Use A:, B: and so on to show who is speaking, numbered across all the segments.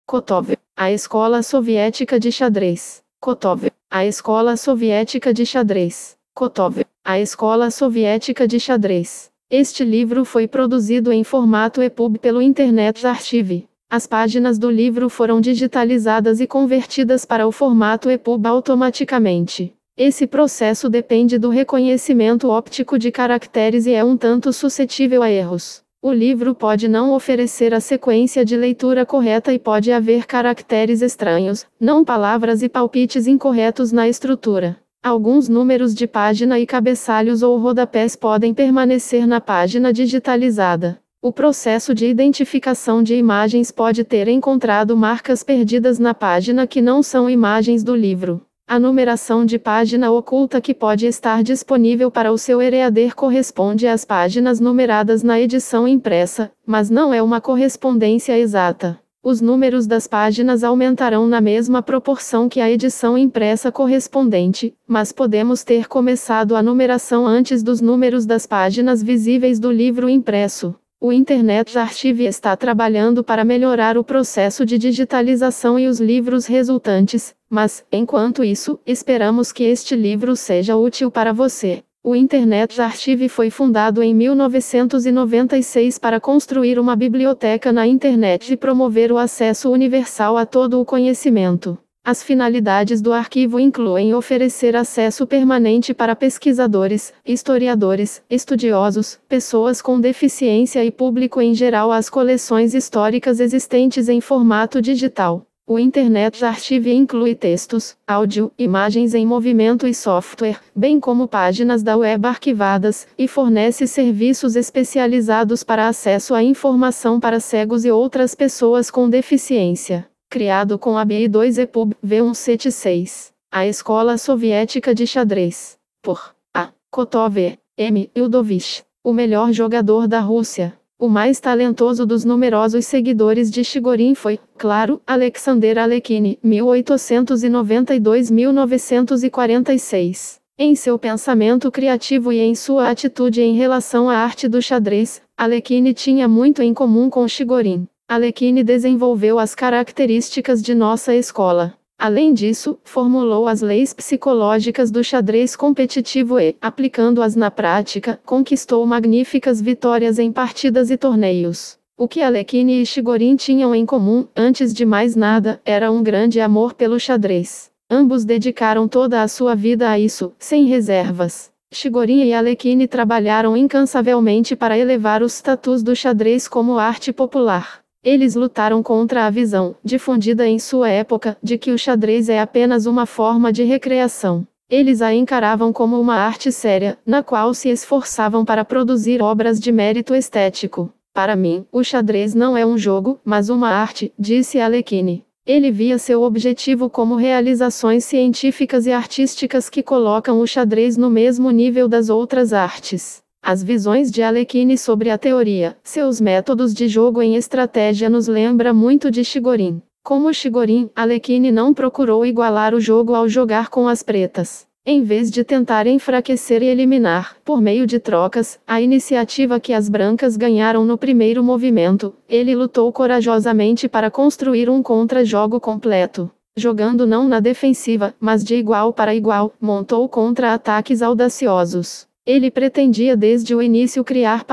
A: Kotov, a escola soviética de xadrez. Kotov, a escola soviética de xadrez. Kotov, a escola soviética de xadrez. Este livro foi produzido em formato EPUB pelo Internet Archive. As páginas do livro foram digitalizadas e convertidas para o formato EPUB automaticamente. Esse processo depende do reconhecimento óptico de caracteres e é um tanto suscetível a erros. O livro pode não oferecer a sequência de leitura correta e pode haver caracteres estranhos, não palavras e palpites incorretos na estrutura. Alguns números de página e cabeçalhos ou rodapés podem permanecer na página digitalizada. O processo de identificação de imagens pode ter encontrado marcas perdidas na página que não são imagens do livro. A numeração de página oculta que pode estar disponível para o seu e-reader corresponde às páginas numeradas na edição impressa, mas não é uma correspondência exata. Os números das páginas aumentarão na mesma proporção que a edição impressa correspondente, mas podemos ter começado a numeração antes dos números das páginas visíveis do livro impresso. O Internet Archive está trabalhando para melhorar o processo de digitalização e os livros resultantes, mas, enquanto isso, esperamos que este livro seja útil para você. O Internet Archive foi fundado em 1996 para construir uma biblioteca na internet e promover o acesso universal a todo o conhecimento. As finalidades do arquivo incluem oferecer acesso permanente para pesquisadores, historiadores, estudiosos, pessoas com deficiência e público em geral às coleções históricas existentes em formato digital. O Internet Archive inclui textos, áudio, imagens em movimento e software, bem como páginas da web arquivadas, e fornece serviços especializados para acesso à informação para cegos e outras pessoas com deficiência. Criado com a BI2 EPUB V176. A Escola Soviética de Xadrez. Por A. Kotov M. Ildovich. O melhor jogador da Rússia. O mais talentoso dos numerosos seguidores de Chigorin foi, claro, Alexander Alekhine, 1892-1946. Em seu pensamento criativo e em sua atitude em relação à arte do xadrez, Alekhine tinha muito em comum com Chigorin. Alekhine desenvolveu as características de nossa escola. Além disso, formulou as leis psicológicas do xadrez competitivo e, aplicando-as na prática, conquistou magníficas vitórias em partidas e torneios. O que Alekhine e Chigorin tinham em comum, antes de mais nada, era um grande amor pelo xadrez. Ambos dedicaram toda a sua vida a isso, sem reservas. Chigorin e Alekhine trabalharam incansavelmente para elevar o status do xadrez como arte popular. Eles lutaram contra a visão, difundida em sua época, de que o xadrez é apenas uma forma de recreação. Eles a encaravam como uma arte séria, na qual se esforçavam para produzir obras de mérito estético. Para mim, o xadrez não é um jogo, mas uma arte, disse Alekhine. Ele via seu objetivo como realizações científicas e artísticas que colocam o xadrez no mesmo nível das outras artes. As visões de Alekhine sobre a teoria, seus métodos de jogo em estratégia nos lembra muito de Chigorin. Como Chigorin, Alekhine não procurou igualar o jogo ao jogar com as pretas. Em vez de tentar enfraquecer e eliminar, por meio de trocas, a iniciativa que as brancas ganharam no primeiro movimento, ele lutou corajosamente para construir um contra-jogo completo. Jogando não na defensiva, mas de igual para igual, montou contra-ataques audaciosos. Ele pretendia desde o início criar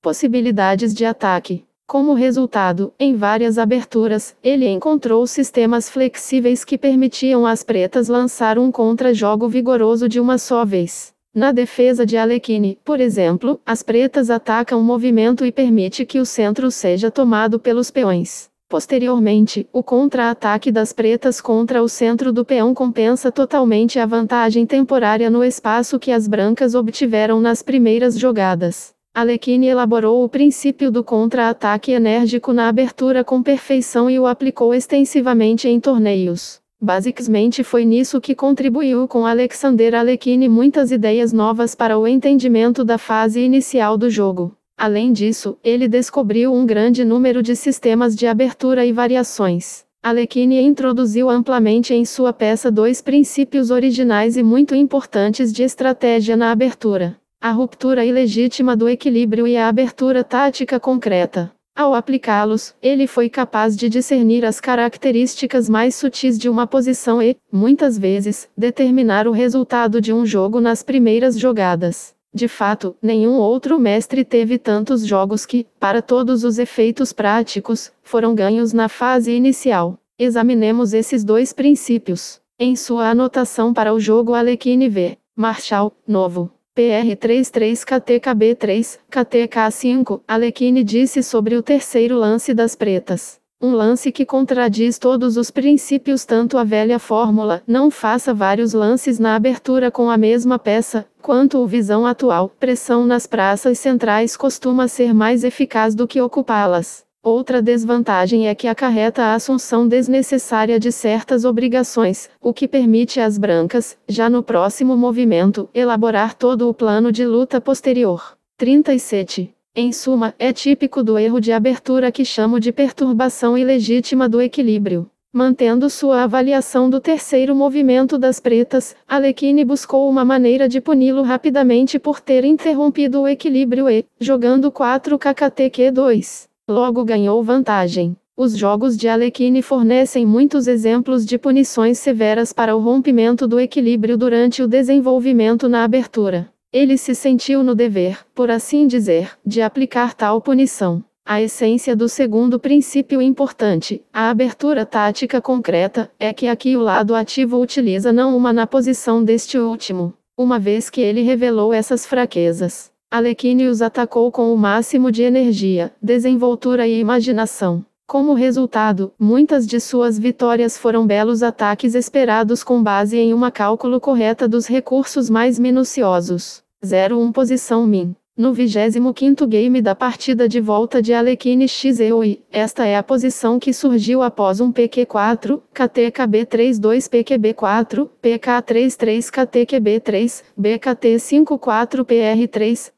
A: possibilidades de ataque. Como resultado, em várias aberturas, ele encontrou sistemas flexíveis que permitiam às pretas lançar um contra-jogo vigoroso de uma só vez. Na defesa de Alekhine, por exemplo, as pretas atacam o movimento e permite que o centro seja tomado pelos peões. Posteriormente, o contra-ataque das pretas contra o centro do peão compensa totalmente a vantagem temporária no espaço que as brancas obtiveram nas primeiras jogadas. Alekhine elaborou o princípio do contra-ataque enérgico na abertura com perfeição e o aplicou extensivamente em torneios. Basicamente foi nisso que contribuiu com Alexander Alekhine muitas ideias novas para o entendimento da fase inicial do jogo. Além disso, ele descobriu um grande número de sistemas de abertura e variações. Alekhine introduziu amplamente em sua peça dois princípios originais e muito importantes de estratégia na abertura: a ruptura ilegítima do equilíbrio e a abertura tática concreta. Ao aplicá-los, ele foi capaz de discernir as características mais sutis de uma posição e, muitas vezes, determinar o resultado de um jogo nas primeiras jogadas. De fato, nenhum outro mestre teve tantos jogos que, para todos os efeitos práticos, foram ganhos na fase inicial. Examinemos esses dois princípios. Em sua anotação para o jogo Alekhine v. Marshall, novo. PR33KTKB3, KTK5, Alekhine disse sobre o terceiro lance das pretas. Um lance que contradiz todos os princípios, tanto a velha fórmula, não faça vários lances na abertura com a mesma peça, quanto o visão atual, pressão nas praças centrais costuma ser mais eficaz do que ocupá-las. Outra desvantagem é que acarreta a assunção desnecessária de certas obrigações, o que permite às brancas, já no próximo movimento, elaborar todo o plano de luta posterior. 37. Em suma, é típico do erro de abertura que chamo de perturbação ilegítima do equilíbrio. Mantendo sua avaliação do terceiro movimento das pretas, Alekhine buscou uma maneira de puni-lo rapidamente por ter interrompido o equilíbrio e, jogando 4 KKTQ2. Logo ganhou vantagem. Os jogos de Alekhine fornecem muitos exemplos de punições severas para o rompimento do equilíbrio durante o desenvolvimento na abertura. Ele se sentiu no dever, por assim dizer, de aplicar tal punição. A essência do segundo princípio importante, a abertura tática concreta, é que aqui o lado ativo utiliza não uma na posição deste último. Uma vez que ele revelou essas fraquezas, Alekhine os atacou com o máximo de energia, desenvoltura e imaginação. Como resultado, muitas de suas vitórias foram belos ataques esperados com base em uma cálculo correta dos recursos mais minuciosos. 01 Posição Min. No 25º game da partida de volta de Alekhine x EOI, esta é a posição que surgiu após um PQ4, KTKB32 PQB4, PK33 KTQB3, BKT54 PR3,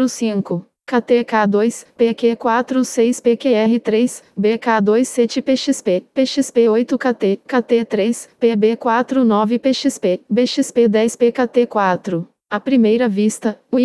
A: 005. KTK2, PQ46 PQR3, BK27 PXP, PXP8KT, KT3, PB49 PXP, BXP10 PKT4. À primeira vista, o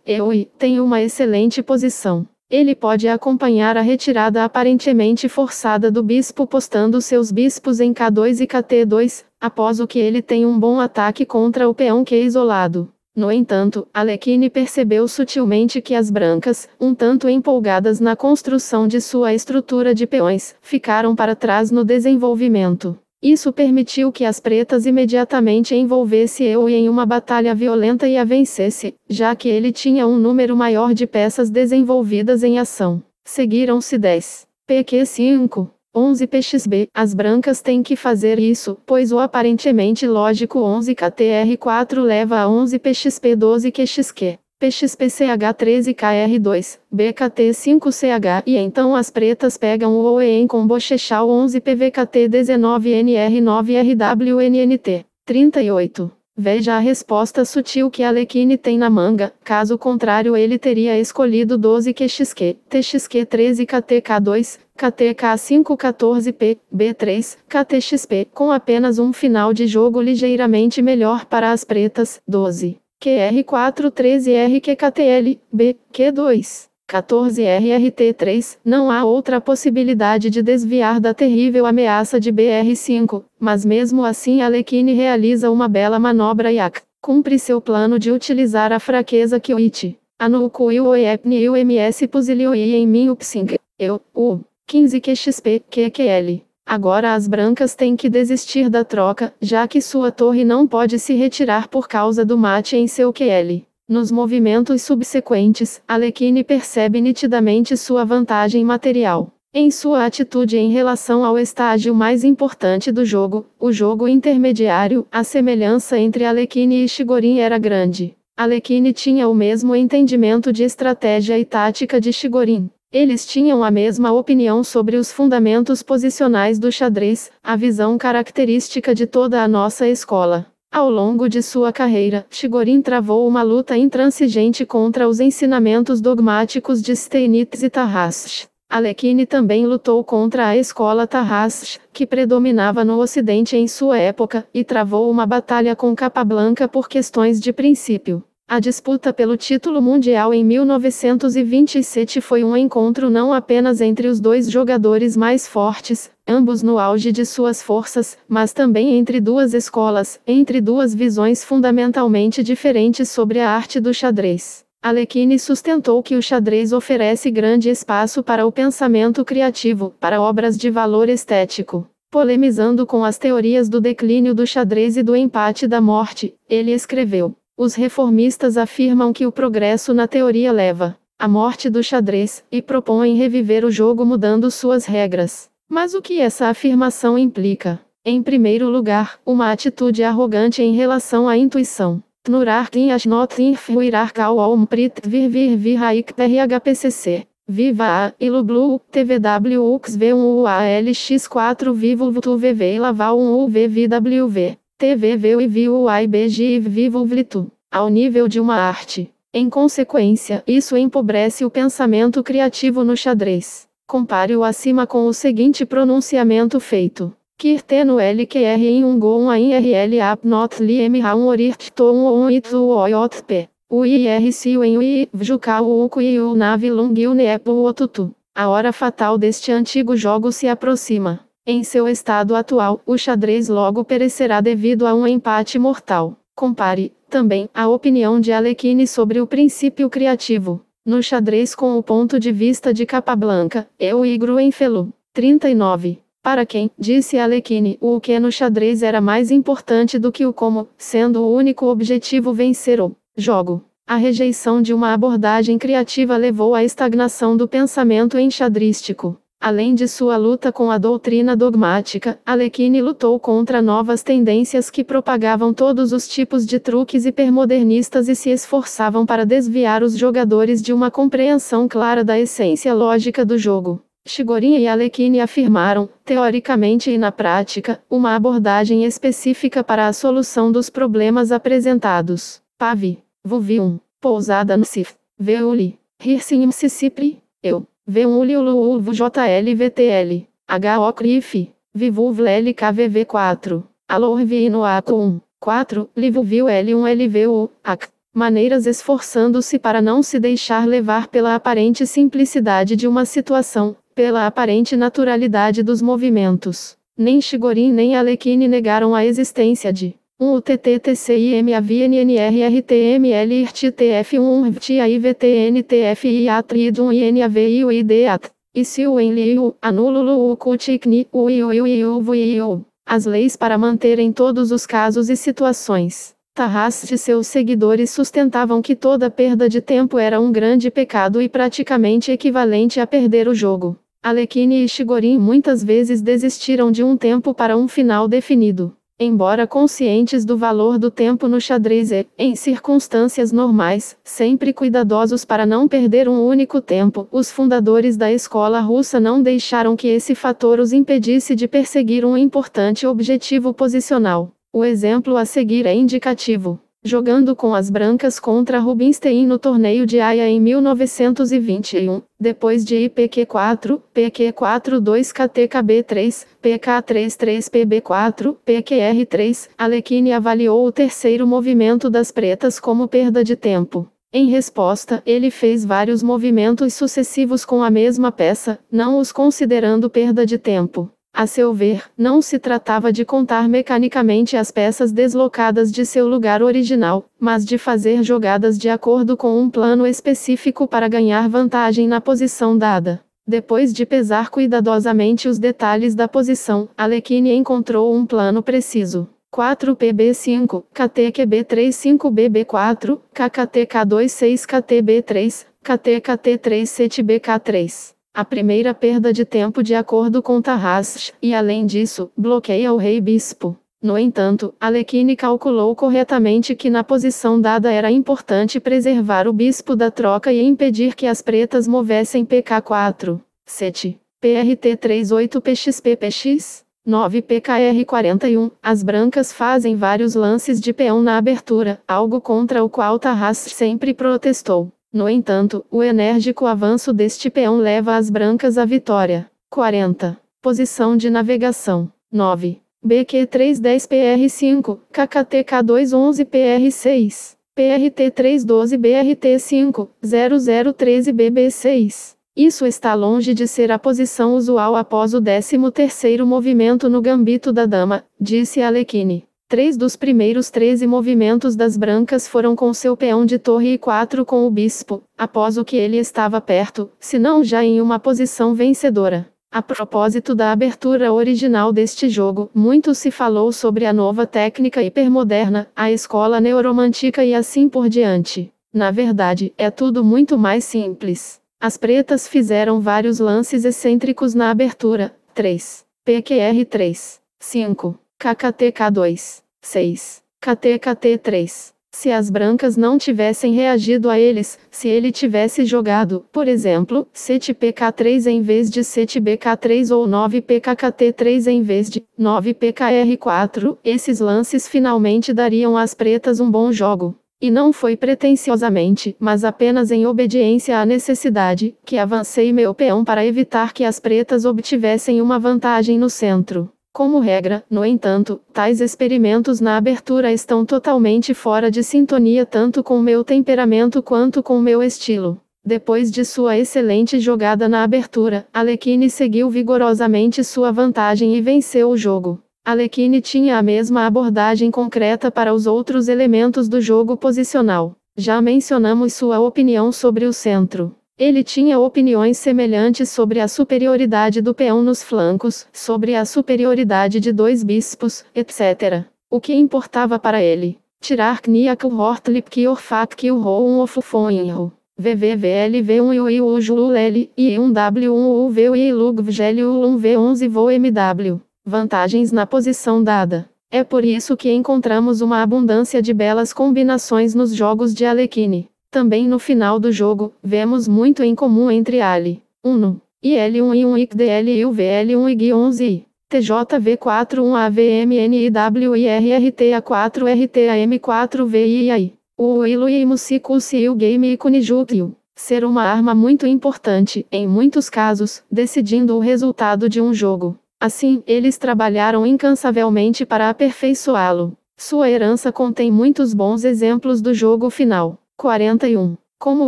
A: EOI tem uma excelente posição. Ele pode acompanhar a retirada aparentemente forçada do bispo postando seus bispos em K2 e KT2, após o que ele tem um bom ataque contra o peão Q isolado. No entanto, Alekhine percebeu sutilmente que as brancas, um tanto empolgadas na construção de sua estrutura de peões, ficaram para trás no desenvolvimento. Isso permitiu que as pretas imediatamente envolvesse EOI em uma batalha violenta e a vencesse, já que ele tinha um número maior de peças desenvolvidas em ação. Seguiram-se 10. PQ5. 11 PXB. As brancas têm que fazer isso, pois o aparentemente lógico 11 KTR4 leva a 11 PXP 12 QXQ. PXPCH13 KR2, BKT5CH e então as pretas pegam o OE em combo Chechal 11 PVKT19 NR9 RWNNT. 38. Veja a resposta sutil que Alekhine tem na manga, caso contrário ele teria escolhido 12 QXQ, TXQ13 KTK2, KTK5 14P, B3, KTXP, com apenas um final de jogo ligeiramente melhor para as pretas, 12. QR4 13RQKTL, B, Q2, 14RRT3, não há outra possibilidade de desviar da terrível ameaça de BR5, mas mesmo assim Alekhine realiza uma bela manobra e cumpre seu plano de utilizar a fraqueza que o IT. Anukuil o EPNI o MS Pusilio e em mim Upsing, eu, U, 15 QXP, QQL. Agora as brancas têm que desistir da troca, já que sua torre não pode se retirar por causa do mate em seu QL. Nos movimentos subsequentes, Alekhine percebe nitidamente sua vantagem material. Em sua atitude em relação ao estágio mais importante do jogo, o jogo intermediário, a semelhança entre Alekhine e Chigorin era grande. Alekhine tinha o mesmo entendimento de estratégia e tática de Chigorin. Eles tinham a mesma opinião sobre os fundamentos posicionais do xadrez, a visão característica de toda a nossa escola. Ao longo de sua carreira, Chigorin travou uma luta intransigente contra os ensinamentos dogmáticos de Steinitz e Tarrasch. Alekhine também lutou contra a escola Tarrasch, que predominava no Ocidente em sua época, e travou uma batalha com Capablanca por questões de princípio. A disputa pelo título mundial em 1927 foi um encontro não apenas entre os dois jogadores mais fortes, ambos no auge de suas forças, mas também entre duas escolas, entre duas visões fundamentalmente diferentes sobre a arte do xadrez. Alekhine sustentou que o xadrez oferece grande espaço para o pensamento criativo, para obras de valor estético. Polemizando com as teorias do declínio do xadrez e do empate da morte, ele escreveu: os reformistas afirmam que o progresso na teoria leva à morte do xadrez, e propõem reviver o jogo mudando suas regras. Mas o que essa afirmação implica? Em primeiro lugar, uma atitude arrogante em relação à intuição. Tnurar tin as notin fuirar kau om prit vir haik rhpcc. Viva a, ilublu, tvw ux v1 ualx 4 vivo tu vv laval 1 uvvwv. TVV e viu IBG e vivo vlitu, ao nível de uma arte. Em consequência, isso empobrece o pensamento criativo no xadrez. Compare-o acima com o seguinte pronunciamento feito. Kirteno LQR in um go um in RL ap not li m ha um orirt to um itu oyotp. O IRC o em ui, vjuka o uku e o nave lungil nepo o otutu. A hora fatal deste antigo jogo se aproxima. Em seu estado atual, o xadrez logo perecerá devido a um empate mortal. Compare, também, a opinião de Alekhine sobre o princípio criativo. No xadrez com o ponto de vista de Capablanca, eu igro em Felu. 39. Para quem, disse Alekhine, o que no xadrez era mais importante do que o como, sendo o único objetivo vencer o jogo. A rejeição de uma abordagem criativa levou à estagnação do pensamento enxadrístico. Além de sua luta com a doutrina dogmática, Alekhine lutou contra novas tendências que propagavam todos os tipos de truques hipermodernistas e se esforçavam para desviar os jogadores de uma compreensão clara da essência lógica do jogo. Chigorin e Alekhine afirmaram, teoricamente e na prática, uma abordagem específica para a solução dos problemas apresentados. Pavi, Vuvi 1, Pousada no Cif, Veuli, Hirsi Mississippi, Eu. V1 Liulu JLVTL, HO CRIF, Vivulv LKVV4, Alorvino Ato 1, 4, Livuvil L1 LVU, AC. Maneiras esforçando-se para não se deixar levar pela aparente simplicidade de uma situação, pela aparente naturalidade dos movimentos. Nem Chigorin nem Alekhine negaram a existência de UTTTCIMAVNNRRTML IRTTF1 VTIVTNTFI ATRIDUM INAVIUIDEAT. E se o enliu, anululu ucuticni, uiuiuiuiu. As leis para manterem todos os casos e situações. Tarras de seus seguidores sustentavam que toda perda de tempo era um grande pecado e praticamente equivalente a perder o jogo. Alekhine e Chigorin muitas vezes desistiram de um tempo para um final definido. Embora conscientes do valor do tempo no xadrez e, em circunstâncias normais, sempre cuidadosos para não perder um único tempo, os fundadores da escola russa não deixaram que esse fator os impedisse de perseguir um importante objetivo posicional. O exemplo a seguir é indicativo. Jogando com as brancas contra Rubinstein no torneio de Haia em 1921, depois de IPQ4, PQ42 KTKB3, PK33 PB4, PQR3, Alekhine avaliou o terceiro movimento das pretas como perda de tempo. Em resposta, ele fez vários movimentos sucessivos com a mesma peça, não os considerando perda de tempo. A seu ver, não se tratava de contar mecanicamente as peças deslocadas de seu lugar original, mas de fazer jogadas de acordo com um plano específico para ganhar vantagem na posição dada. Depois de pesar cuidadosamente os detalhes da posição, Alekhine encontrou um plano preciso. 4PB5, KTQB35BB4, KKTK26 KTB3, KTKT3 7BK3. A primeira perda de tempo de acordo com Tarras, e além disso, bloqueia o rei-bispo. No entanto, Alekhine calculou corretamente que na posição dada era importante preservar o bispo da troca e impedir que as pretas movessem PK4, 7, PRT38 PXPPX, 9 PKR41. As brancas fazem vários lances de peão na abertura, algo contra o qual Tarras sempre protestou. No entanto, o enérgico avanço deste peão leva as brancas à vitória. 40. Posição de navegação. 9. BQ310 PR5, KKTK211 PR6, PRT 312 BRT 5, 0013 BB6. Isso está longe de ser a posição usual após o 13º movimento no gambito da dama, disse Alekhine. 3 dos primeiros 13 movimentos das brancas foram com seu peão de torre e 4 com o bispo, após o que ele estava perto, se não já em uma posição vencedora. A propósito da abertura original deste jogo, muito se falou sobre a nova técnica hipermoderna, a escola neoromântica e assim por diante. Na verdade, é tudo muito mais simples. As pretas fizeram vários lances excêntricos na abertura. 3. PQR 3. 5. KKTK 2. 6. KTKT 3. Se as brancas não tivessem reagido a eles, se ele tivesse jogado, por exemplo, 7PK3 em vez de 7BK3 ou 9PKKT3 em vez de 9PKR4, esses lances finalmente dariam às pretas um bom jogo. E não foi pretensiosamente, mas apenas em obediência à necessidade, que avancei meu peão para evitar que as pretas obtivessem uma vantagem no centro. Como regra, no entanto, tais experimentos na abertura estão totalmente fora de sintonia tanto com meu temperamento quanto com meu estilo. Depois de sua excelente jogada na abertura, Alekhine seguiu vigorosamente sua vantagem e venceu o jogo. Alekhine tinha a mesma abordagem concreta para os outros elementos do jogo posicional. Já mencionamos sua opinião sobre o centro. Ele tinha opiniões semelhantes sobre a superioridade do peão nos flancos, sobre a superioridade de 2 bispos, etc. O que importava para ele? Tirar Kniak Hortlip Kiorfak Kiorro Ofufonho. VVVLV1 e o Julul e 1W1 UV e Lugvgel 1V11 Vo MW. Vantagens na posição dada. É por isso que encontramos uma abundância de belas combinações nos jogos de Alekhine. Também no final do jogo, vemos muito em comum entre Ali, Uno, e L1 e 1 ICDL e o VL1 e G11 TJV41 AVMNIW e RRTA4 RTAM4 VII. O Ilo e Musicus e o Game Iconijukyu. Ser uma arma muito importante, em muitos casos, decidindo o resultado de um jogo. Assim, eles trabalharam incansavelmente para aperfeiçoá-lo. Sua herança contém muitos bons exemplos do jogo final. 41. Como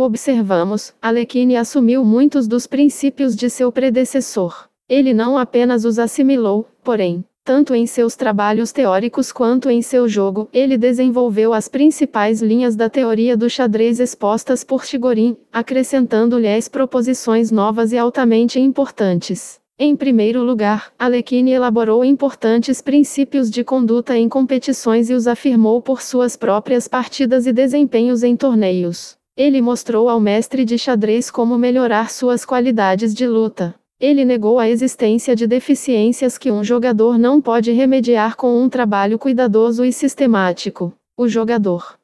A: observamos, Alekhine assumiu muitos dos princípios de seu predecessor. Ele não apenas os assimilou, porém, tanto em seus trabalhos teóricos quanto em seu jogo, ele desenvolveu as principais linhas da teoria do xadrez expostas por Chigorin, acrescentando-lhes proposições novas e altamente importantes. Em primeiro lugar, Alekhine elaborou importantes princípios de conduta em competições e os afirmou por suas próprias partidas e desempenhos em torneios. Ele mostrou ao mestre de xadrez como melhorar suas qualidades de luta. Ele negou a existência de deficiências que um jogador não pode remediar com um trabalho cuidadoso e sistemático. O jogador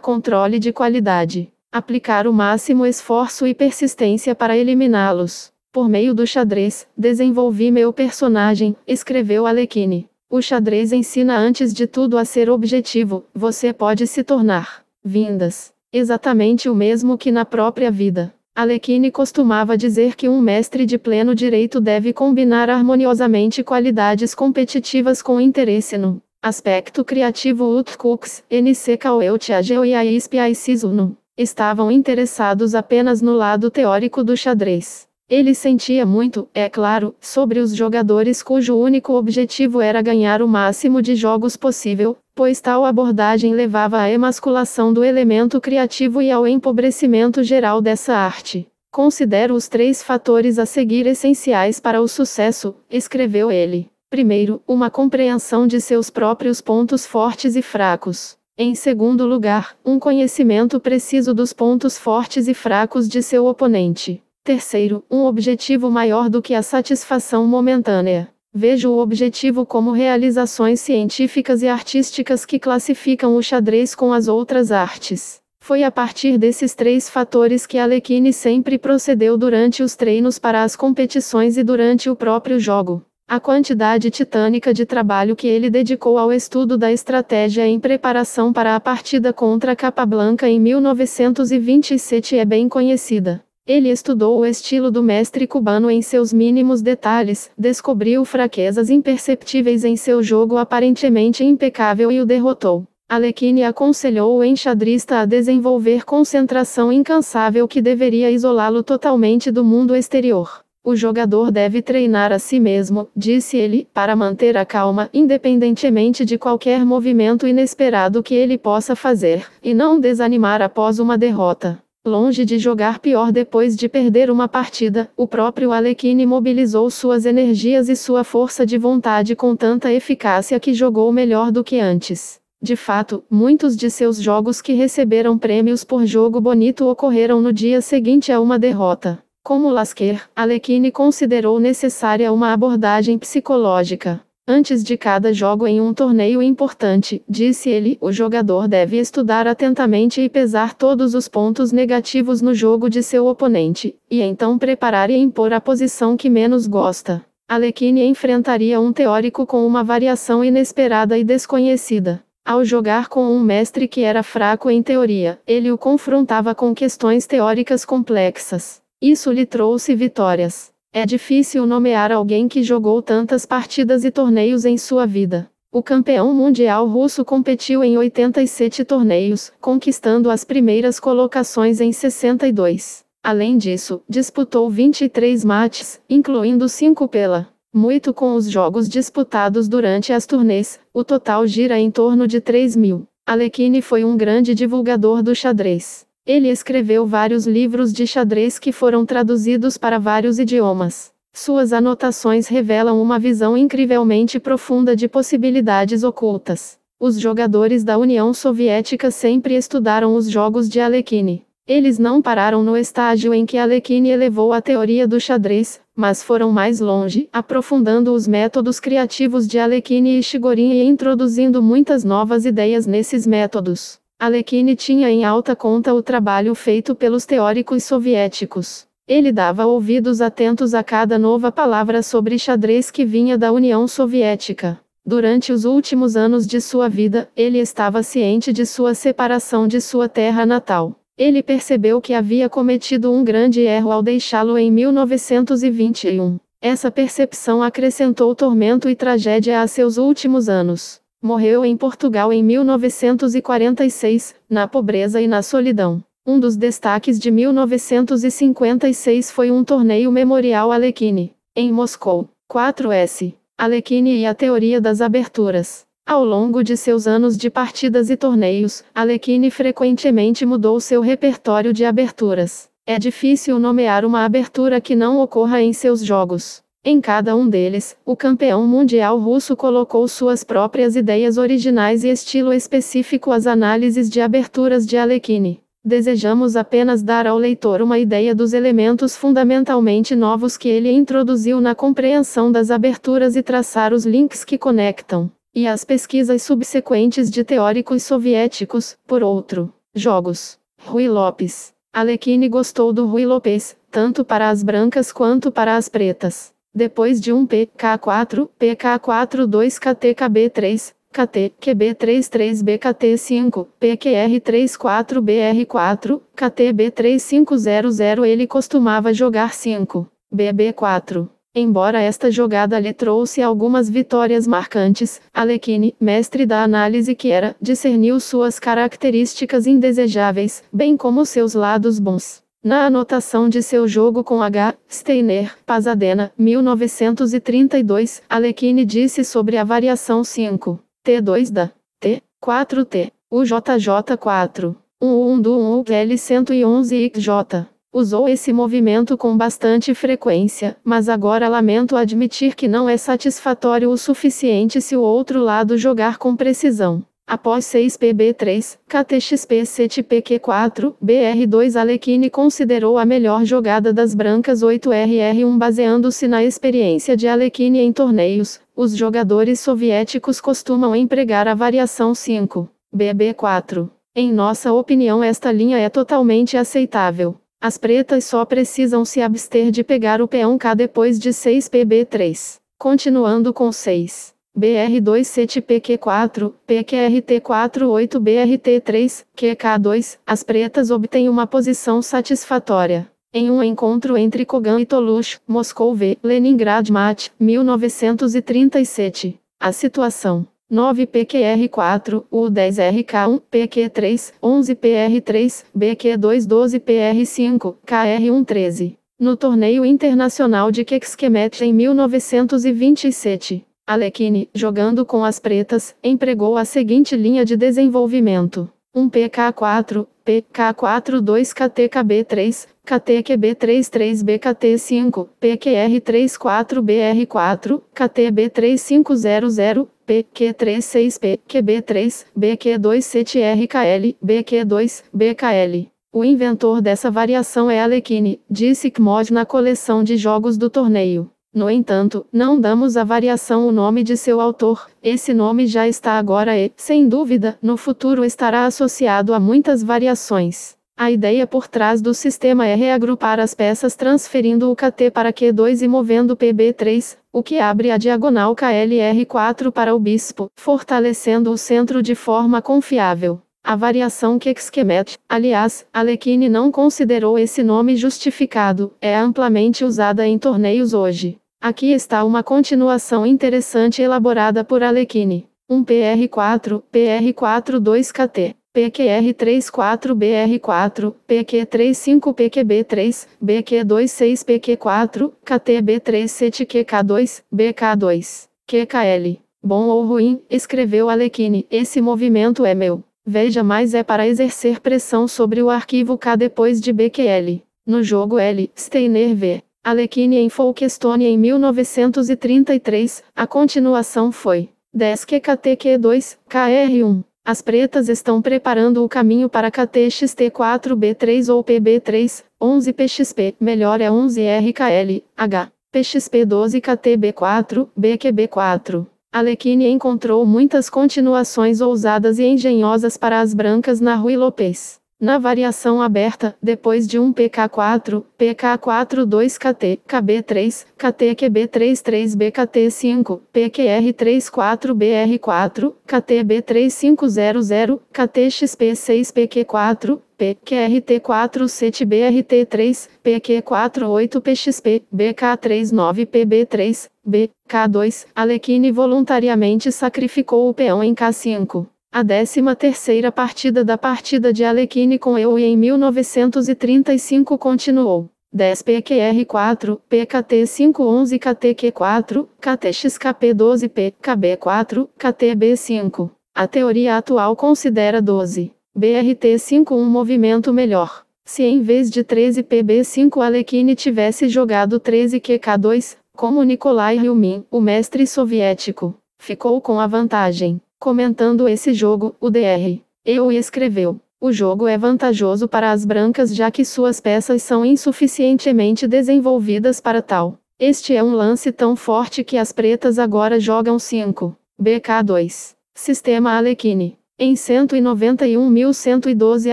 A: controle de qualidade. Aplicar o máximo esforço e persistência para eliminá-los. Por meio do xadrez, desenvolvi meu personagem, escreveu Alekhine. O xadrez ensina antes de tudo a ser objetivo, você pode se tornar vindas. Exatamente o mesmo que na própria vida. Alekhine costumava dizer que um mestre de pleno direito deve combinar harmoniosamente qualidades competitivas com interesse no aspecto criativo. Utkuks, NCKUEUTAGEO e AISPIAICISUNO estavam interessados apenas no lado teórico do xadrez. Ele sentia muito, é claro, sobre os jogadores cujo único objetivo era ganhar o máximo de jogos possível, pois tal abordagem levava à emasculação do elemento criativo e ao empobrecimento geral dessa arte. Considero os 3 fatores a seguir essenciais para o sucesso, escreveu ele. Primeiro, uma compreensão de seus próprios pontos fortes e fracos. Em segundo lugar, um conhecimento preciso dos pontos fortes e fracos de seu oponente. Terceiro, um objetivo maior do que a satisfação momentânea. Vejo o objetivo como realizações científicas e artísticas que classificam o xadrez com as outras artes. Foi a partir desses 3 fatores que Alekhine sempre procedeu durante os treinos para as competições e durante o próprio jogo. A quantidade titânica de trabalho que ele dedicou ao estudo da estratégia em preparação para a partida contra Capablanca em 1927 é bem conhecida. Ele estudou o estilo do mestre cubano em seus mínimos detalhes, descobriu fraquezas imperceptíveis em seu jogo aparentemente impecável e o derrotou. Alekhine aconselhou o enxadrista a desenvolver concentração incansável que deveria isolá-lo totalmente do mundo exterior. O jogador deve treinar a si mesmo, disse ele, para manter a calma, independentemente de qualquer movimento inesperado que ele possa fazer, e não desanimar após uma derrota. Longe de jogar pior depois de perder uma partida, o próprio Alekhine mobilizou suas energias e sua força de vontade com tanta eficácia que jogou melhor do que antes. De fato, muitos de seus jogos que receberam prêmios por jogo bonito ocorreram no dia seguinte a uma derrota. Como Lasker, Alekhine considerou necessária uma abordagem psicológica. Antes de cada jogo em um torneio importante, disse ele, o jogador deve estudar atentamente e pesar todos os pontos negativos no jogo de seu oponente, e então preparar e impor a posição que menos gosta. Alekhine enfrentaria um teórico com uma variação inesperada e desconhecida. Ao jogar com um mestre que era fraco em teoria, ele o confrontava com questões teóricas complexas. Isso lhe trouxe vitórias. É difícil nomear alguém que jogou tantas partidas e torneios em sua vida. O campeão mundial russo competiu em 87 torneios, conquistando as primeiras colocações em 62. Além disso, disputou 23 matches, incluindo 5 pela muito com os jogos disputados durante as turnês, o total gira em torno de 3.000. Alekhine foi um grande divulgador do xadrez. Ele escreveu vários livros de xadrez que foram traduzidos para vários idiomas. Suas anotações revelam uma visão incrivelmente profunda de possibilidades ocultas. Os jogadores da União Soviética sempre estudaram os jogos de Alekhine. Eles não pararam no estágio em que Alekhine elevou a teoria do xadrez, mas foram mais longe, aprofundando os métodos criativos de Alekhine e Chigorin e introduzindo muitas novas ideias nesses métodos. Alekhine tinha em alta conta o trabalho feito pelos teóricos soviéticos. Ele dava ouvidos atentos a cada nova palavra sobre xadrez que vinha da União Soviética. Durante os últimos anos de sua vida, ele estava ciente de sua separação de sua terra natal. Ele percebeu que havia cometido um grande erro ao deixá-lo em 1921. Essa percepção acrescentou tormento e tragédia a seus últimos anos. Morreu em Portugal em 1946, na pobreza e na solidão. Um dos destaques de 1956 foi um torneio memorial Alekhine, em Moscou. 4S. Alekhine e a teoria das aberturas. Ao longo de seus anos de partidas e torneios, Alekhine frequentemente mudou seu repertório de aberturas. É difícil nomear uma abertura que não ocorra em seus jogos. Em cada um deles, o campeão mundial russo colocou suas próprias ideias originais e estilo específico às análises de aberturas de Alekhine. Desejamos apenas dar ao leitor uma ideia dos elementos fundamentalmente novos que ele introduziu na compreensão das aberturas e traçar os links que conectam. E as pesquisas subsequentes de teóricos soviéticos, por outro. Jogos. Ruy Lopes. Alekhine gostou do Ruy Lopes, tanto para as brancas quanto para as pretas. Depois de um PK4, PK4 2 KT KB3, KT, QB33 BKT5, PQR34 BR4, KT B3500 ele costumava jogar 5, BB4. Embora esta jogada lhe trouxe algumas vitórias marcantes, Alekhine, mestre da análise que era, discerniu suas características indesejáveis, bem como seus lados bons. Na anotação de seu jogo com H. Steiner, Pasadena, 1932, Alekhine disse sobre a variação 5, T2 da T4T, UJJ4, 1 do 1 L111 XJ. Usou esse movimento com bastante frequência, mas agora lamento admitir que não é satisfatório o suficiente se o outro lado jogar com precisão. Após 6 PB3, KTXP 7 PQ4, BR2 Alekhine considerou a melhor jogada das brancas 8RR1 baseando-se na experiência de Alekhine em torneios. Os jogadores soviéticos costumam empregar a variação 5, BB4. Em nossa opinião esta linha é totalmente aceitável. As pretas só precisam se abster de pegar o peão K depois de 6 PB3. Continuando com 6. BR2 7 PQ4, PQRT4 8 BRT3, QK2, as pretas obtêm uma posição satisfatória. Em um encontro entre Kogan e Tolush, Moscou v. Leningrad Match, 1937. A situação. 9 PQR4, U10RK1, PQ3, 11 PR3, BQ2, 12 PR5, KR1, 13. No torneio internacional de Kexkemet em 1927, Alekhine, jogando com as pretas, empregou a seguinte linha de desenvolvimento: 1 PK4, PK4 2 KTKB3, KTQB3 BKT5, PQR3 4 BR4, KTB3500, PQ36 PQB3, BQ2 7RKL, BQ2, BKL. O inventor dessa variação é Alekhine, disse Kmod na coleção de jogos do torneio. No entanto, não damos à variação o nome de seu autor, esse nome já está agora e, sem dúvida, no futuro estará associado a muitas variações. A ideia por trás do sistema é reagrupar as peças transferindo o KT para Q2 e movendo PB3, o que abre a diagonal KLR4 para o bispo, fortalecendo o centro de forma confiável. A variação Kexkemet, aliás, Alekhine não considerou esse nome justificado, é amplamente usada em torneios hoje. Aqui está uma continuação interessante elaborada por Alekhine. 1 PR4, PR4 2 KT, PQR3 4 BR4, PQ35 PQB3, BQ26 PQ4, KTB3 7 QK2, BK2, QKL. Bom ou ruim, escreveu Alekhine, esse movimento é meu. Veja mais é para exercer pressão sobre o arquivo K depois de BQL. No jogo L, Steiner v. Alekhine em Folkestone em 1933, a continuação foi 10 QKTQ2, KR1. As pretas estão preparando o caminho para KTXT4B3 ou PB3, 11 PXP, melhor é 11 RKL, H, PXP 12 KTB4, BQB4. Alekhine encontrou muitas continuações ousadas e engenhosas para as brancas na Ruy Lopez. Na variação aberta, depois de 1 PK4, PK4 2 KT, KB3, KTQB3 3 BKT5, PQR3 4 BR4, KTB3 500, KTXP 6 PQ4, PQRT4 7 BRT3, PQ4 8 PXP, BK3 9 PB3, BK2. Alekhine voluntariamente sacrificou o peão em K5. A 13ª partida da partida de Alekhine com EUI em 1935 continuou. 10 PQR4, PKT5 11 KTQ4, KTXKP 12 PKB4, KTB5. A teoria atual considera 12. BRT5 um movimento melhor. Se em vez de 13 PB5 Alekhine tivesse jogado 13 QK2, como Nikolai Ryumin, o mestre soviético, ficou com a vantagem. Comentando esse jogo, o Dr. Eui escreveu: o jogo é vantajoso para as brancas já que suas peças são insuficientemente desenvolvidas para tal. Este é um lance tão forte que as pretas agora jogam 5. BK2. Sistema Alekhine. Em 191.112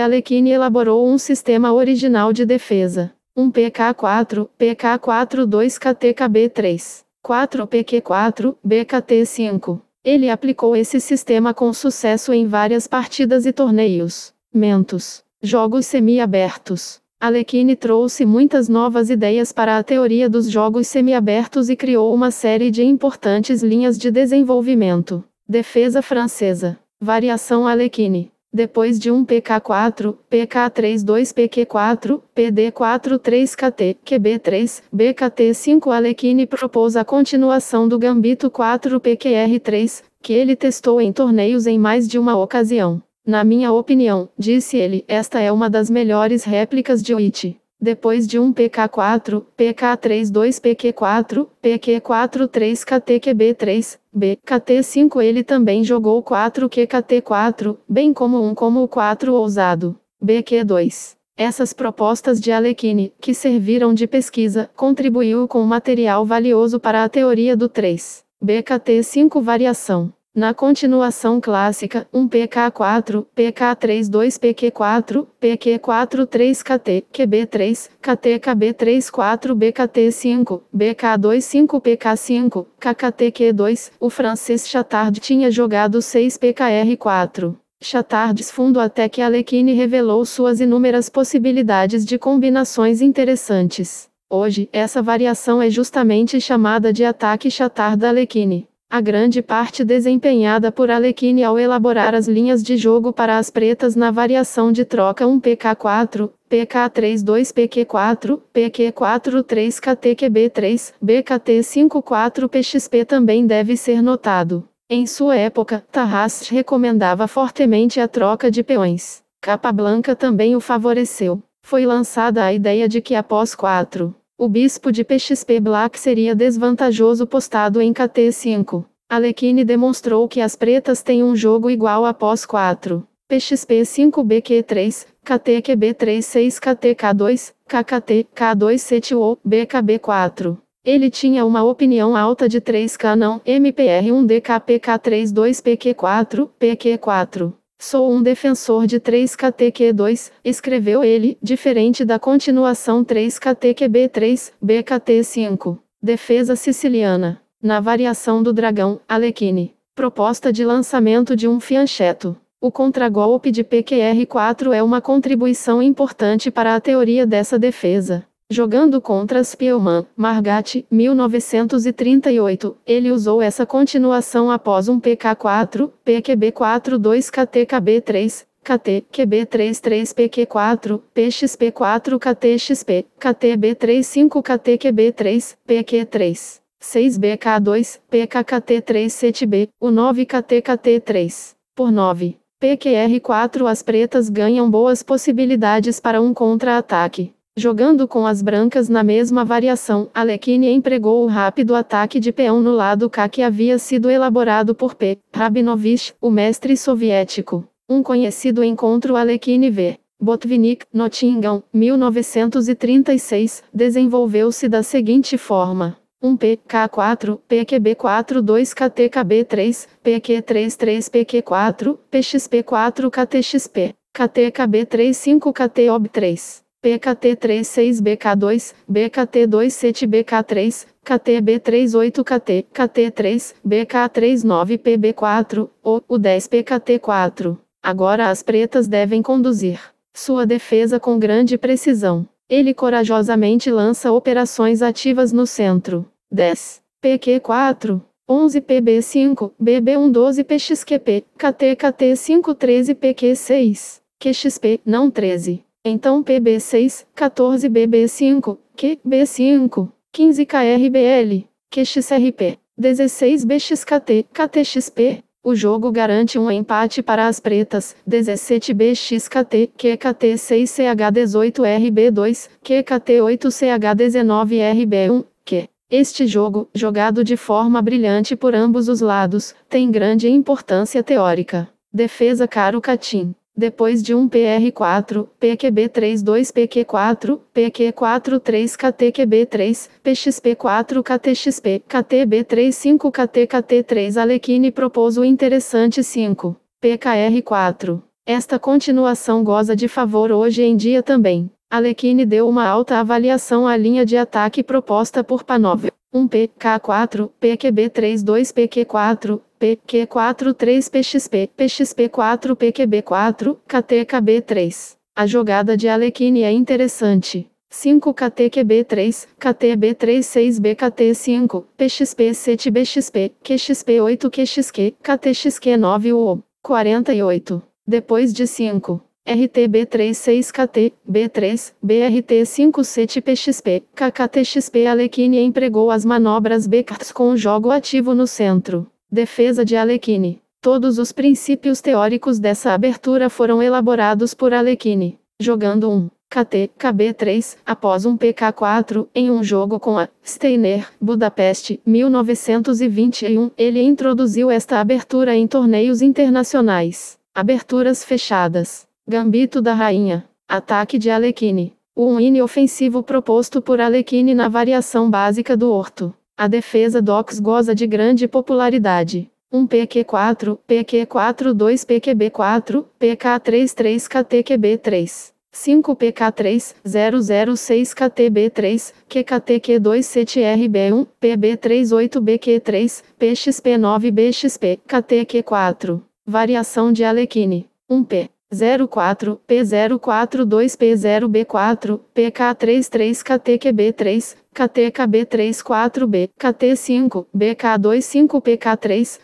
A: Alekhine elaborou um sistema original de defesa. 1 PK4, PK4 2 KTKB3, 4 PQ4, BKT5. Ele aplicou esse sistema com sucesso em várias partidas e torneios. Mentos. Jogos semi-abertos. Alekhine trouxe muitas novas ideias para a teoria dos jogos semi-abertos e criou uma série de importantes linhas de desenvolvimento. Defesa francesa. Variação Alekhine. Depois de 1 PK4, PK3 2 PQ4, PD4 3 KT, QB3, BKT5 Alekhine propôs a continuação do gambito 4 PQR3, que ele testou em torneios em mais de uma ocasião. Na minha opinião, disse ele, esta é uma das melhores réplicas de Witch. Depois de 1 PK4, PK3 2 PQ4, PQ4 3 KTQB3, BKT5 ele também jogou 4 QKT4, bem como o 4 ousado. BQ2. Essas propostas de Alekhine, que serviram de pesquisa, contribuiu com material valioso para a teoria do 3. BKT5 variação. Na continuação clássica, 1 PK4, PK3 2 PQ4, PQ4 3 KT, QB3, KTKB3 4 BKT5, BK2 5 PK5, KKTQ2, o francês Chattard tinha jogado 6 PKR4. Chattard fundo até que Alekhine revelou suas inúmeras possibilidades de combinações interessantes. Hoje, essa variação é justamente chamada de ataque Chattard-Alekhine. A grande parte desempenhada por Alekhine ao elaborar as linhas de jogo para as pretas na variação de troca 1 PK4, PK32 PQ4, PQ43 KTQB3, BKT54 PXP também deve ser notado. Em sua época, Tarrasque recomendava fortemente a troca de peões. Capablanca também o favoreceu. Foi lançada a ideia de que após 4, o bispo de PXP Black seria desvantajoso postado em KT5. Alekhine demonstrou que as pretas têm um jogo igual após 4. PXP 5 BQ3, KTQB3 6 KTK2, KKT, K2 7O, BKB4. Ele tinha uma opinião alta de 3K não, MPR1 DKPK3 2 PQ4, PQ4. Sou um defensor de 3KTQ2, escreveu ele, diferente da continuação 3KTQB3, BKT5. Defesa siciliana. Na variação do dragão, Alekhine. Proposta de lançamento de um fianchetto. O contragolpe de PQR4 é uma contribuição importante para a teoria dessa defesa. Jogando contra Spielman, Margatti, 1938, ele usou essa continuação após um PK4, PQB4 2 KTKB3, KT, QB3 3 PQ4, PXP4 KTXP, KTB3 5 KTQB3, PQ3, 6 BK2, PKKT3 7B, o 9 KTKT3, por 9. PQR4 as pretas ganham boas possibilidades para um contra-ataque. Jogando com as brancas na mesma variação, Alekhine empregou o rápido ataque de peão no lado K que havia sido elaborado por P. Rabinovich, o mestre soviético. Um conhecido encontro Alekhine v. Botvinnik, Nottingham, 1936, desenvolveu-se da seguinte forma. 1 PK4, PQB4 2 KTKB3, PQ3 3 PQ4, PXP4 KTXP, KTKB3 5 KTOB3. PKT3 6 BK2, BKT2 7 BK3, KTB3 8 KT, KT3, BK3 9 PB4, o 10 PKT4. Agora as pretas devem conduzir sua defesa com grande precisão. Ele corajosamente lança operações ativas no centro. 10. PQ4, 11 PB5, BB1 12 PXQP, KTKT5 13 PQ6, QXP, não 13. Então PB6, 14 BB5, QB5, 15 KRBL, QXRP, 16 BXKT, KTXP. O jogo garante um empate para as pretas, 17 BXKT, QKT6 CH18 RB2, QKT8 CH19 RB1, Q. Este jogo, jogado de forma brilhante por ambos os lados, tem grande importância teórica. Defesa Caro Catim. Depois de um PR4, PQB3 2 PQ4, PQ4 3 KTQB3, PXP4 KTXP, KTB3 5 KTKT3 Alekhine propôs o interessante 5. PKR4. Esta continuação goza de favor hoje em dia também. Alekhine deu uma alta avaliação à linha de ataque proposta por Panov. 1 PK4, PQB3 2 PQ4, PQ4 3 PXP, PXP4 PQB4, KTKB3. A jogada de Alekhine é interessante. 5 KTQB3, KTB3 6 BKT5, PXP 7 BXP, QXP 8 QXQ, KTXQ 9 UO. 48. Depois de 5. RTB3 6 KT, B3, BRT 5 7 PXP, KKTXP Alekhine empregou as manobras BKs com o jogo ativo no centro. Defesa de Alekhine. Todos os princípios teóricos dessa abertura foram elaborados por Alekhine. Jogando um KT, KB3, após um PK4, em um jogo com a Steiner, Budapeste, 1921, ele introduziu esta abertura em torneios internacionais. Aberturas fechadas. Gambito da Rainha. Ataque de Alekhine. O win ofensivo proposto por Alekhine na variação básica do Horto. A defesa Dox goza de grande popularidade. 1 PQ4, PQ4 2 PQB4, PK3 3 KTQB3. 5 PK3, 006 KTB3, QKTQ2 7RB1, PB3 8 BQ3, PXP9 BXP, KTQ4. Variação de Alekhine. 1 P. 04, P042 P0B4, PK33 KTQB3, KT-KB34B, KT5, BK25 PK3,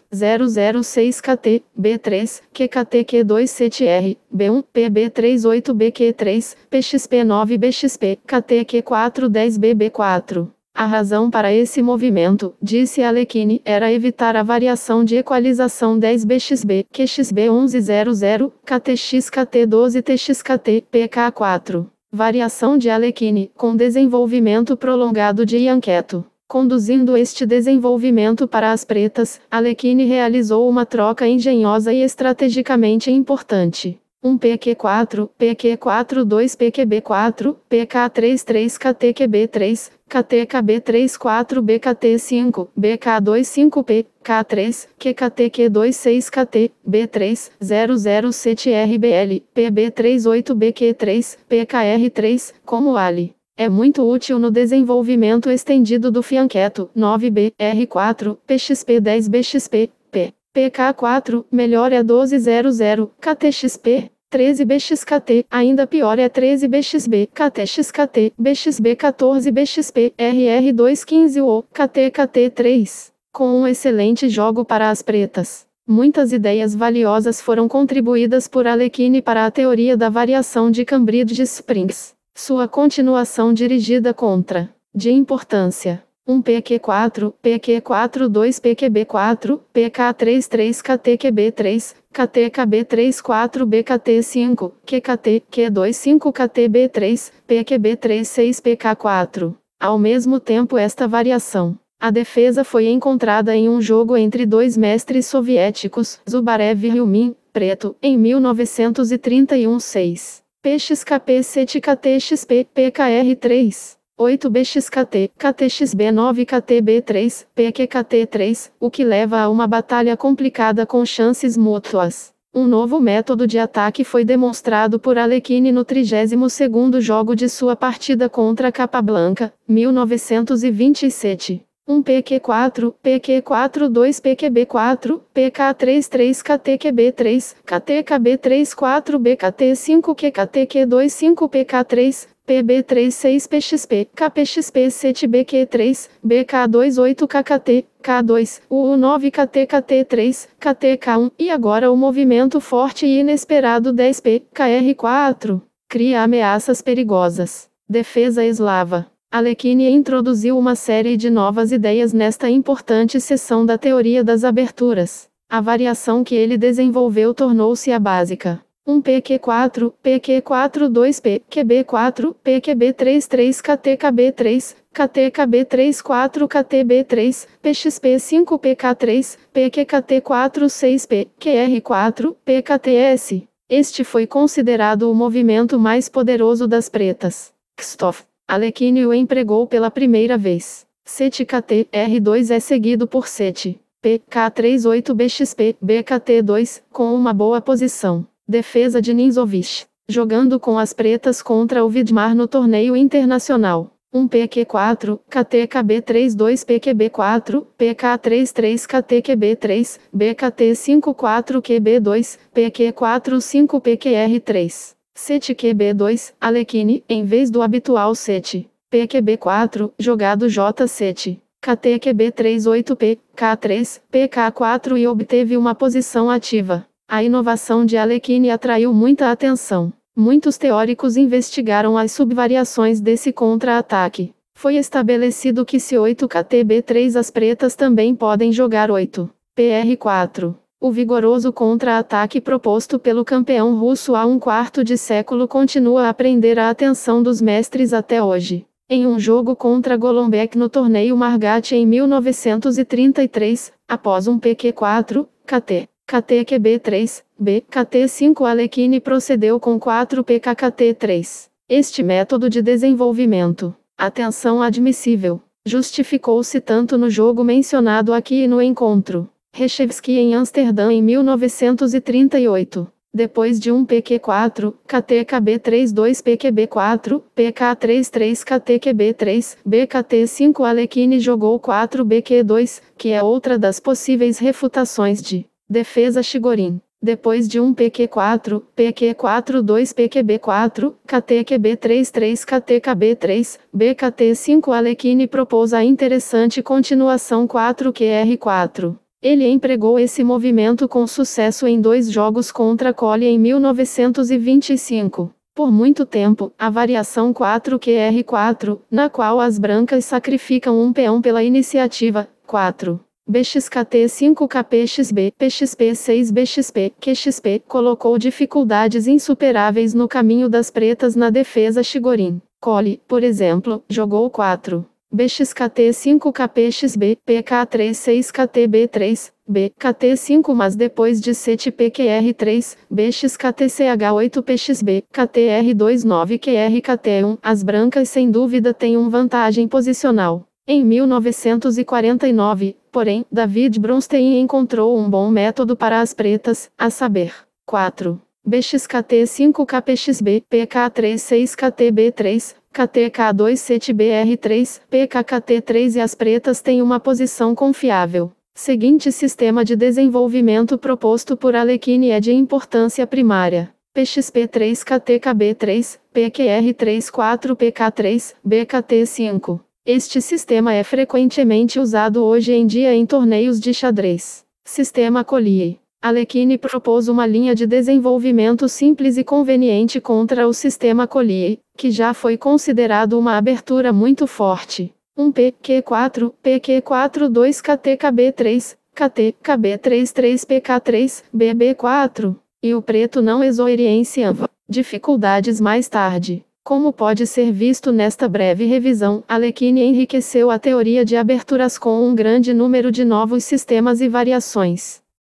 A: 006 KT, B3, QKT-Q27R, B1, PB38 BQ3, PXP9 BXP, KT-Q410 BB4. A razão para esse movimento, disse Alekhine, era evitar a variação de equalização 10BXB, QXB1100, KTX KT12 TXKT, PK4. Variação de Alekhine, com desenvolvimento prolongado de Ian Keto. Conduzindo este desenvolvimento para as pretas, Alekhine realizou uma troca engenhosa e estrategicamente importante. Um PQ4, PQ42 PQB4, PK33 KTQB3, KTKB34 BKT5, BK25P, K3, QKTQ26 KT, B3, 007RBL, PB38 BQ3, PKR3, como Ali. É muito útil no desenvolvimento estendido do fianqueto, 9B, R4, PXP10 BXP, P. PK4, melhor é 1200, KTXP, 13BXKT, ainda pior é 13BXB, KTXKT, BXB14 BXP, RR215O, KTKT3. Com um excelente jogo para as pretas. Muitas ideias valiosas foram contribuídas por Alekhine para a teoria da variação de Cambridge-Springs. Sua continuação dirigida contra. De importância. Um PQ4, PQ42 PQB4, PK33 KTQB3, KTKB34 BKT5, QKT, Q25 KTB3, PQB36 PK4. Ao mesmo tempo esta variação. A defesa foi encontrada em um jogo entre dois mestres soviéticos, Zubarev e Ryumin, preto, em 1931-6. PXKP7 KTXP, PKR3. 8BXKT, KTXB9 KTB3, PQKT3, o que leva a uma batalha complicada com chances mútuas. Um novo método de ataque foi demonstrado por Alekhine no 32º jogo de sua partida contra Capablanca, 1927. Um PQ4, PQ42 PQB4, PK33 KTQB3, KTKB34 BKT5 QKTQ25 PK3, PB36 PXP, KPXP7 BQ3, BK28 KKT, K2, UU9 KTKT3, KTK1, e agora o movimento forte e inesperado 10P, KR4. Cria ameaças perigosas. Defesa eslava. Alekhine introduziu uma série de novas ideias nesta importante seção da teoria das aberturas. A variação que ele desenvolveu tornou-se a básica. Um PQ4, PQ42P, QB4, PQB33 KTKB3, KTKB34 KTB3, PXP5 PK3, PQKT46P, QR4, PKTS. Este foi considerado o movimento mais poderoso das pretas. Kstoff. Alekhine o empregou pela primeira vez. CT-KT, R2 é seguido por CT. PK38 BXP, BKT2, com uma boa posição. Defesa de Ninzovich. Jogando com as pretas contra o Vidmar no torneio internacional. Um PQ4, KTKB32 PQB4, PK33 KTQB3, BKT54 QB2, PQ45 PQR3. CT-QB2, Alekhine, em vez do habitual CT. PQB4, jogado J7. KTQB38P, K3, PK4 e obteve uma posição ativa. A inovação de Alekhine atraiu muita atenção. Muitos teóricos investigaram as subvariações desse contra-ataque. Foi estabelecido que se 8 KTB3 as pretas também podem jogar 8. PR4. O vigoroso contra-ataque proposto pelo campeão russo há um quarto de século continua a prender a atenção dos mestres até hoje. Em um jogo contra Golombek no torneio Margat em 1933, após um PQ4, KT. KTQB3, B, KT5 Alekhine procedeu com 4 PKKT3. Este método de desenvolvimento, atenção admissível, justificou-se tanto no jogo mencionado aqui e no encontro. Reshevsky em Amsterdã em 1938. Depois de um PQ4, KTKB32 PQB4, PK33 KTQB3, BKT5 Alekhine jogou 4 BQ2, que é outra das possíveis refutações de defesa Chigorin. Depois de um PQ4, PQ42 PQB4, KTQB33 KTKB3, BKT5 Alekhine propôs a interessante continuação 4QR4. Ele empregou esse movimento com sucesso em 2 jogos contra Cole em 1925. Por muito tempo, a variação 4QR4, na qual as brancas sacrificam um peão pela iniciativa, 4. BXKT5KPXB, PXP6 BXP, QXP, colocou dificuldades insuperáveis no caminho das pretas na defesa Shigorin. Cole, por exemplo, jogou 4. BXKT5KPXB, PK36KTB3, BKT5 mas depois de 7 PQR3, BXKTCH8PXB, KTR29QR-KT1, as brancas sem dúvida têm uma vantagem posicional. Em 1949, porém, David Bronstein encontrou um bom método para as pretas, a saber, 4. BXKT5KPXB, PK36KTB3, KTK27BR3, PKKT3 e as pretas têm uma posição confiável. Seguinte sistema de desenvolvimento proposto por Alekhine é de importância primária. PXP3KTKB3, PQR34PK3, BKT5. Este sistema é frequentemente usado hoje em dia em torneios de xadrez. Sistema Collier. Alekhine propôs uma linha de desenvolvimento simples e conveniente contra o sistema Collier, que já foi considerado uma abertura muito forte. Um PQ4, PQ42 KTKB3, KTKB33 PK3, BB4. E o preto não experienciava dificuldades mais tarde. Como pode ser visto nesta breve revisão, Alekhine enriqueceu a teoria de aberturas com um grande número de novos sistemas e variações.